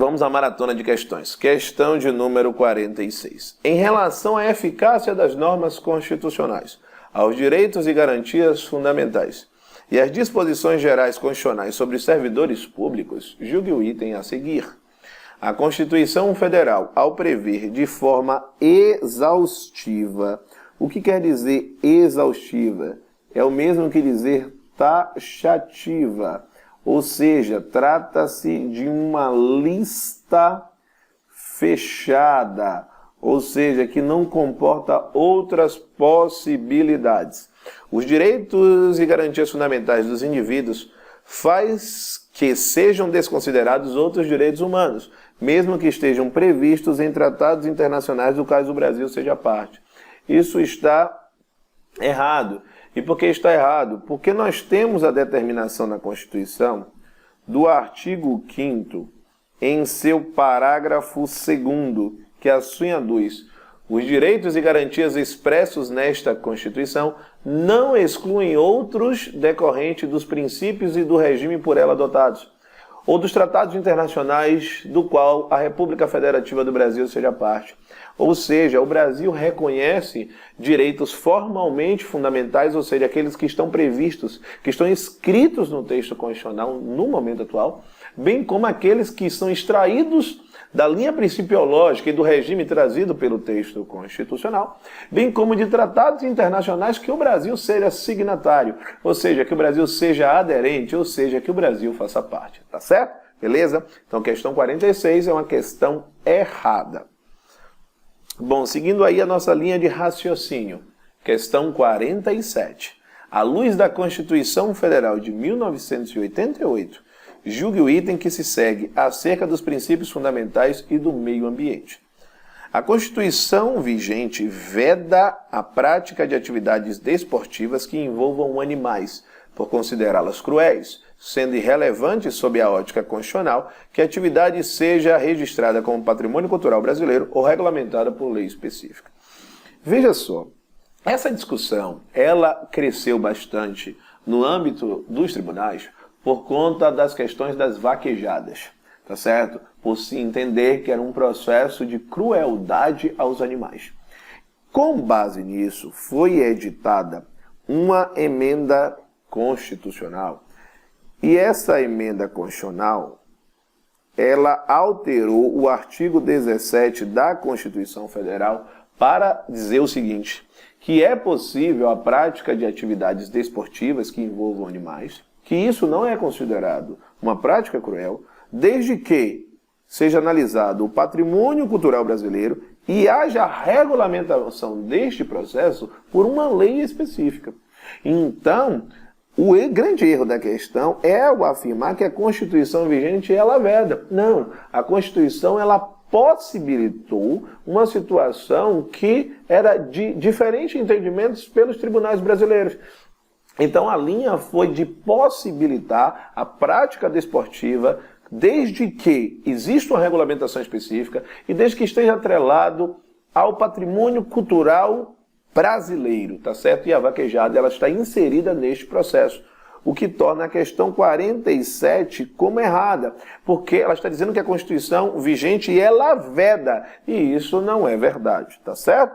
vamos à maratona de questões. Questão de número 46. Em relação à eficácia das normas constitucionais, aos direitos e garantias fundamentais e às disposições gerais constitucionais sobre servidores públicos, julgue o item a seguir. A Constituição Federal, ao prever de forma exaustiva, o que quer dizer exaustiva? É o mesmo que dizer taxativa, ou seja, trata-se de uma lista fechada, ou seja, que não comporta outras possibilidades. Os direitos e garantias fundamentais dos indivíduos faz que sejam desconsiderados outros direitos humanos, mesmo que estejam previstos em tratados internacionais do caso do Brasil seja parte. Isso está errado. E por que está errado? Porque nós temos a determinação na Constituição do artigo 5º em seu parágrafo 2º, que assim aduz: os direitos e garantias expressos nesta Constituição não excluem outros decorrentes dos princípios e do regime por ela adotados, ou dos tratados internacionais do qual a República Federativa do Brasil seja parte. Ou seja, o Brasil reconhece direitos formalmente fundamentais, ou seja, aqueles que estão previstos, que estão escritos no texto constitucional no momento atual, bem como aqueles que são extraídos da linha principiológica e do regime trazido pelo texto constitucional, bem como de tratados internacionais que o Brasil seja signatário, ou seja, que o Brasil seja aderente, ou seja, que o Brasil faça parte. Tá certo? Beleza? Então, questão 46 é uma questão errada. Bom, seguindo aí a nossa linha de raciocínio, questão 47. À luz da Constituição Federal de 1988, julgue o item que se segue acerca dos princípios fundamentais e do meio ambiente. A Constituição vigente veda a prática de atividades desportivas que envolvam animais, por considerá-las cruéis, sendo irrelevante sob a ótica constitucional que a atividade seja registrada como patrimônio cultural brasileiro ou regulamentada por lei específica. Veja só, essa discussão, ela cresceu bastante no âmbito dos tribunais por conta das questões das vaquejadas, tá certo? Por se entender que era um processo de crueldade aos animais. Com base nisso, foi editada uma emenda constitucional. E essa emenda constitucional, ela alterou o artigo 17 da Constituição Federal para dizer o seguinte, que é possível a prática de atividades desportivas que envolvam animais, que isso não é considerado uma prática cruel, desde que seja analisado o patrimônio cultural brasileiro e haja regulamentação deste processo por uma lei específica. Então, o grande erro da questão é o afirmar que a Constituição vigente ela veda. Não, a Constituição ela possibilitou uma situação que era de diferentes entendimentos pelos tribunais brasileiros. Então a linha foi de possibilitar a prática desportiva desde que exista uma regulamentação específica e desde que esteja atrelado ao patrimônio cultural brasileiro, tá certo? E a vaquejada ela está inserida neste processo, o que torna a questão 47 como errada, porque ela está dizendo que a Constituição vigente ela veda, e isso não é verdade, tá certo?